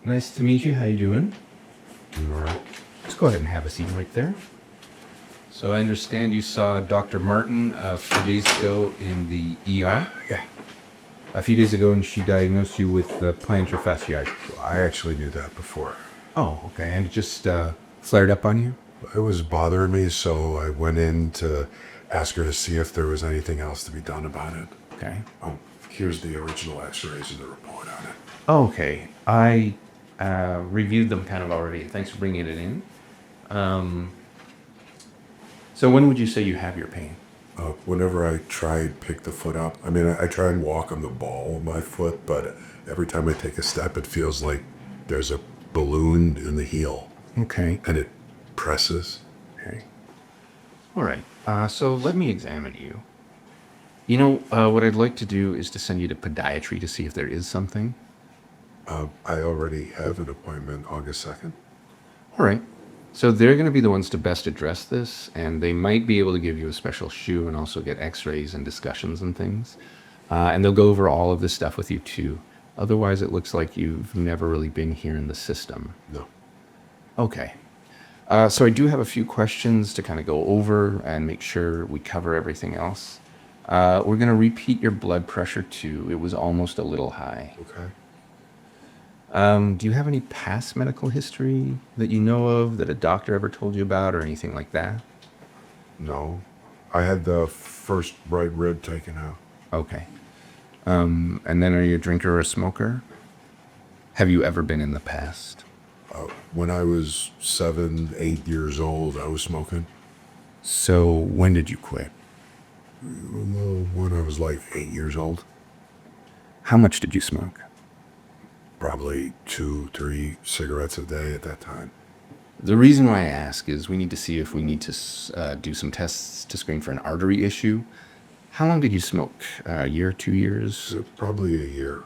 Nice to meet you. How you doing? All right. Let's go ahead and have a seat right there. So I understand you saw Dr. Martin a few days ago in the ER. Yeah, A few days ago, and she diagnosed you with plantar fasciitis. I actually knew that before. Oh, okay. And it just flared up on you? It was bothering me, so I went in to ask her to see if there was anything else to be done about it. Okay. Oh, here's the original x-rays and the report on it. Okay. I reviewed them kind of already. Thanks for bringing it in. So when would you say you have your pain? Whenever I try and pick the foot up, I try and walk on the ball of my foot, but every time I take a step, it feels like there's a balloon in the heel, Okay. and it presses. Okay. All right. So let me examine you. What I'd like to do is to send you to podiatry to see if there is something. I already have an appointment August 2nd. All right. So they're going to be the ones to best address this, and they might be able to give you a special shoe and also get x-rays and discussions and things. And they'll go over all of this stuff with you too. Otherwise, it looks like you've never really been here in the system. No. Okay. So I do have a few questions to kind of go over and make sure we cover everything else. We're going to repeat your blood pressure too. It was almost a little high. Okay. Do you have any past medical history that you know of that a doctor ever told you about or anything like that? No. I had the first right rib taken out. Okay. And then are you a drinker or a smoker? Have you ever been in the past? When I was 7, 8 years old, I was smoking. So when did you quit? When I was like 8 years old, How much did you smoke? probably 2, 3 cigarettes a day at that time. The reason why I ask is we need to see if we need to do some tests to screen for an artery issue. How long did you smoke? A year, 2 years? So probably a year.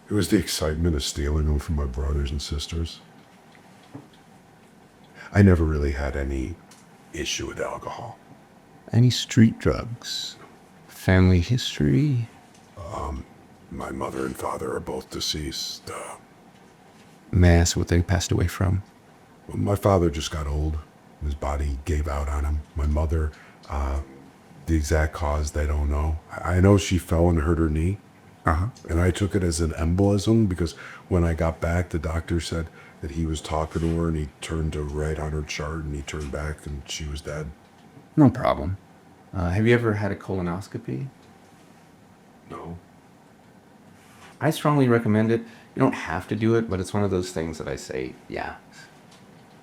It was the excitement of stealing them from my brothers and sisters. I never really had any issue with alcohol. Any street drugs? Family history? My mother and father are both deceased. May I ask what they passed away from? My father just got old. His body gave out on him. My mother, the exact cause, they don't know. I know she fell and hurt her knee. Uh-huh. And I took it as an embolism because when I got back, the doctor said that he was talking to her and he turned to right on her chart and he turned back and she was dead. No problem. Have you ever had a colonoscopy? No. I strongly recommend it. You don't have to do it, but it's one of those things that I say, yeah.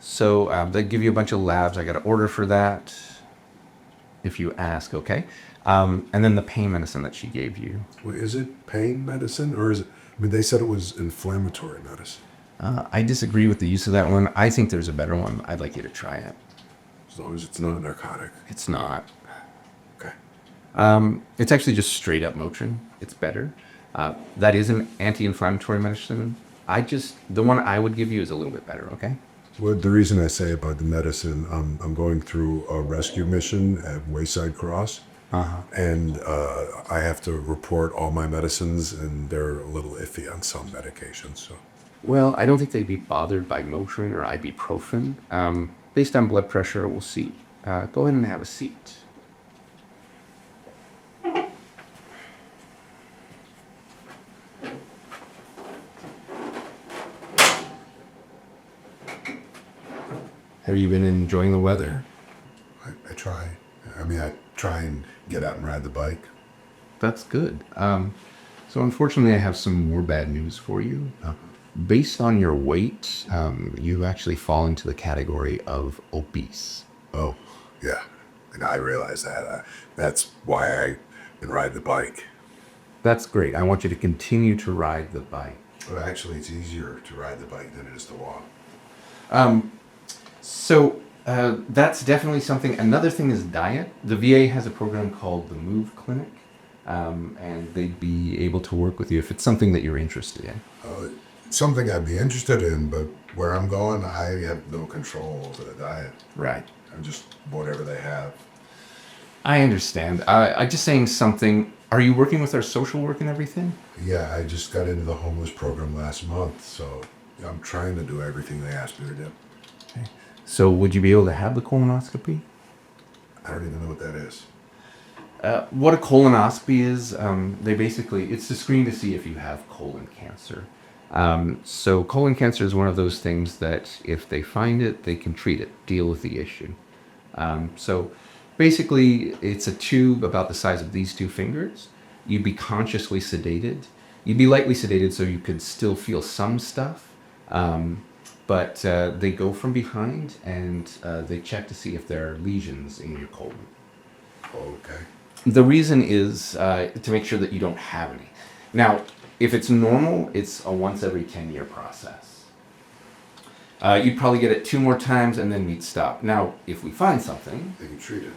So they give you a bunch of labs. I got to order for that if you ask, okay? And then the pain medicine that she gave you. Wait, is it pain medicine or is it? They said it was inflammatory medicine. I disagree with the use of that one. I think there's a better one. I'd like you to try it. As long as it's not narcotic. It's not. Okay. It's actually just straight up Motrin. It's better. That is an anti-inflammatory medicine. The one I would give you is a little bit better, okay? Well, the reason I say about the medicine, I'm going through a rescue mission at Wayside Cross. Uh-huh. And I have to report all my medicines, and they're a little iffy on some medications. So, Well, I don't think they'd be bothered by Motrin or ibuprofen. Based on blood pressure, we'll see. Go ahead and have a seat. Have you been enjoying the weather? I try. I try and get out and ride the bike. That's good. So unfortunately, I have some more bad news for you. Based on your weight, you actually fall into the category of obese. Oh, yeah. And I realize that. That's why I can ride the bike. That's great. I want you to continue to ride the bike. Well, actually, it's easier to ride the bike than it is to walk. So that's definitely something. Another thing is diet. The VA has a program called the Move Clinic, and they'd be able to work with you if it's something that you're interested in. Something I'd be interested in, but where I'm going, I have no control over the diet. Right. I'm just whatever they have. I understand. I'm just saying something. Are you working with our social work and everything? Yeah, I just got into the homeless program last month, so I'm trying to do everything they asked me to do. So would you be able to have the colonoscopy? I don't even know what that is. What a colonoscopy is, they basically, it's to screen to see if you have colon cancer. So colon cancer is one of those things that if they find it, they can treat it, deal with the issue. So basically, it's a tube about the size of these two fingers. You'd be consciously sedated. You'd be lightly sedated so you could still feel some stuff. But they go from behind and they check to see if there are lesions in your colon. Okay. The reason is to make sure that you don't have any. Now, if it's normal, it's a once every 10-year process. You'd probably get it 2 more times and then we'd stop. Now, if we find something, They can treat it.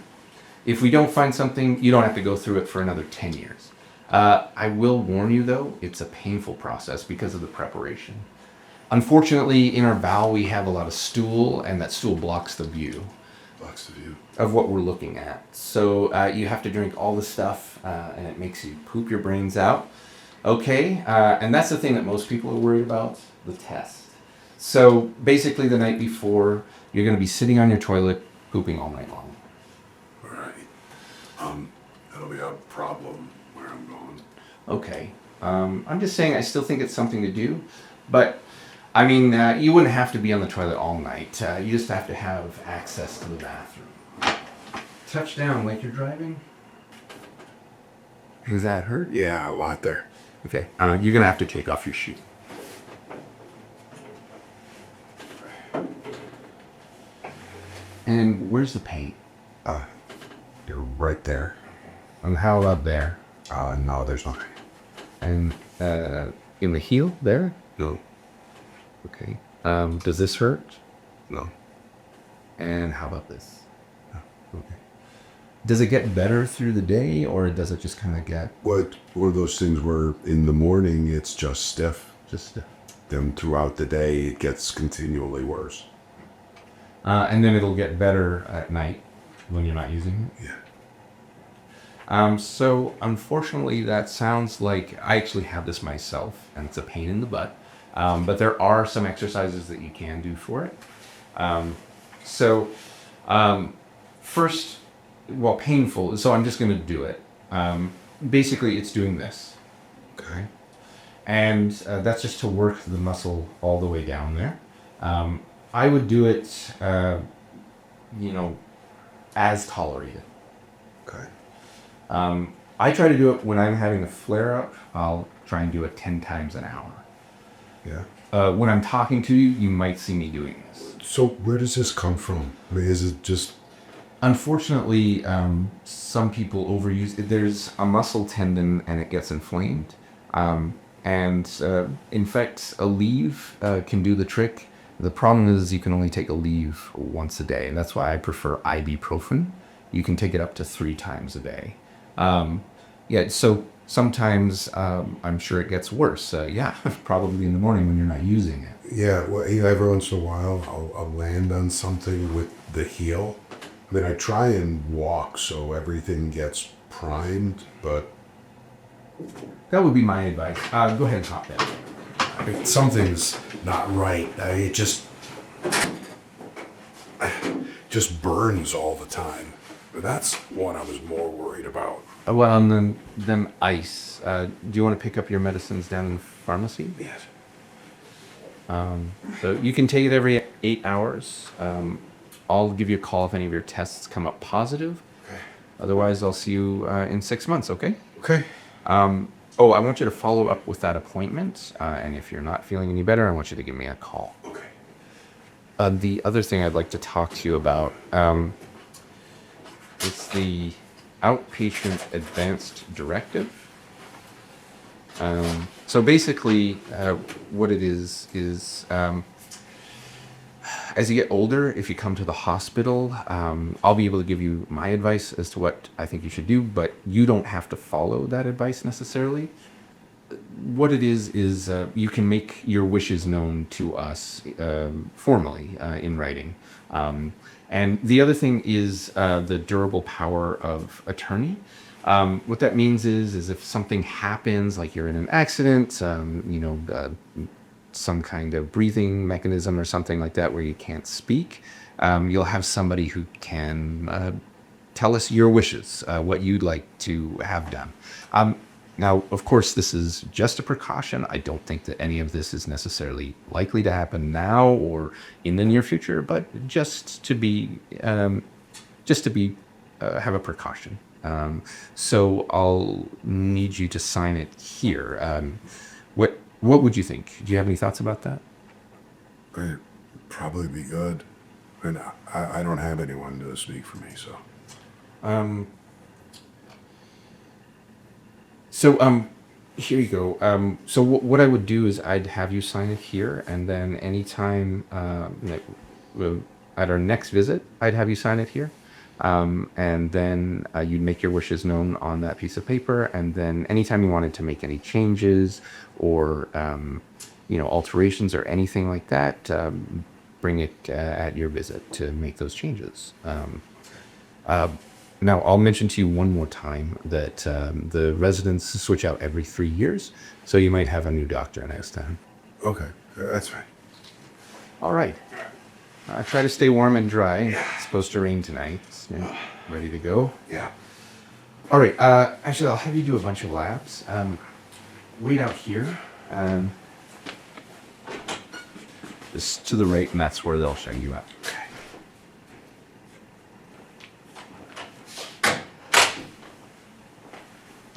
if we don't find something, you don't have to go through it for another 10 years. I will warn you though, it's a painful process because of the preparation. Unfortunately, in our bowel, we have a lot of stool, and that stool blocks the view Blocks the view. of what we're looking at. So you have to drink all the stuff, and it makes you poop your brains out. Okay, and that's the thing that most people are worried about, the test. So basically, the night before, you're going to be sitting on your toilet, pooping all night long. All right. That'll be a problem where I'm going. Okay, I'm just saying I still think it's something to do, but I mean, you wouldn't have to be on the toilet all night. You just have to have access to the bathroom. Touchdown like you're driving. Does that hurt? Yeah, a lot there. Okay, you're gonna have to take off your shoe. And where's the pain? You're right there. And how about there? No, there's not. And in the heel there? No. Okay. Does this hurt? No. And how about this? Okay. Does it get better through the day, or does it just kind of get What? One of those things where in the morning it's just stiff. just? Then throughout the day it gets continually worse. And then it'll get better at night when you're not using it. Yeah. So unfortunately, that sounds like I actually have this myself, and it's a pain in the butt. But there are some exercises that you can do for it. First, well, painful. So I'm just going to do it. Basically, it's doing this. Okay. And that's just to work the muscle all the way down there. I would do it, as tolerated. Okay. I try to do it when I'm having a flare-up. I'll try and do it 10 times an hour. Yeah. When I'm talking to you, you might see me doing this. So where does this come from? I mean, is it just Unfortunately, some people overuse it. There's a muscle tendon and it gets inflamed. In fact, a leave can do the trick. The problem is you can only take a leave once a day, and that's why I prefer ibuprofen. You can take it up to 3 times a day. So sometimes I'm sure it gets worse. Probably in the morning when you're not using it. Yeah, well, every once in a while I'll land on something with the heel. I mean, I try and walk so everything gets primed, but That would be my advice. Go ahead and hop in. I mean, something's not right. It just burns all the time. But that's what I was more worried about. Well, and then ice. Do you want to pick up your medicines down in the pharmacy? Yes. So you can take it every 8 hours. I'll give you a call if any of your tests come up positive. Okay. Otherwise, I'll see you in 6 months, okay? Okay. I want you to follow up with that appointment. And if you're not feeling any better, I want you to give me a call. Okay. The other thing I'd like to talk to you about, it's the outpatient advanced directive. So basically, what it is as you get older, if you come to the hospital, I'll be able to give you my advice as to what I think you should do, but you don't have to follow that advice necessarily. What it is you can make your wishes known to us formally in writing. And the other thing is the durable power of attorney. What that means is if something happens, like you're in an accident, some kind of breathing mechanism or something like that where you can't speak, you'll have somebody who can tell us your wishes, what you'd like to have done. Now, of course, this is just a precaution. I don't think that any of this is necessarily likely to happen now or in the near future, but just to be have a precaution. So I'll need you to sign it here. What would you think? Do you have any thoughts about that? It'd probably be good. And I don't have anyone to speak for me, so. So here you go. So what I would do is I'd have you sign it here, and then anytime at our next visit, I'd have you sign it here. And then you'd make your wishes known on that piece of paper. And then anytime you wanted to make any changes or, alterations or anything like that, bring it at your visit to make those changes. Now, I'll mention to you one more time that the residents switch out every 3 years. So you might have a new doctor next time. Okay, that's fine. All right. Try to stay warm and dry. It's supposed to rain tonight. So ready to go? Yeah. All right. Actually, I'll have you do a bunch of labs. Wait out here. Just to the right, and that's where they'll show you up.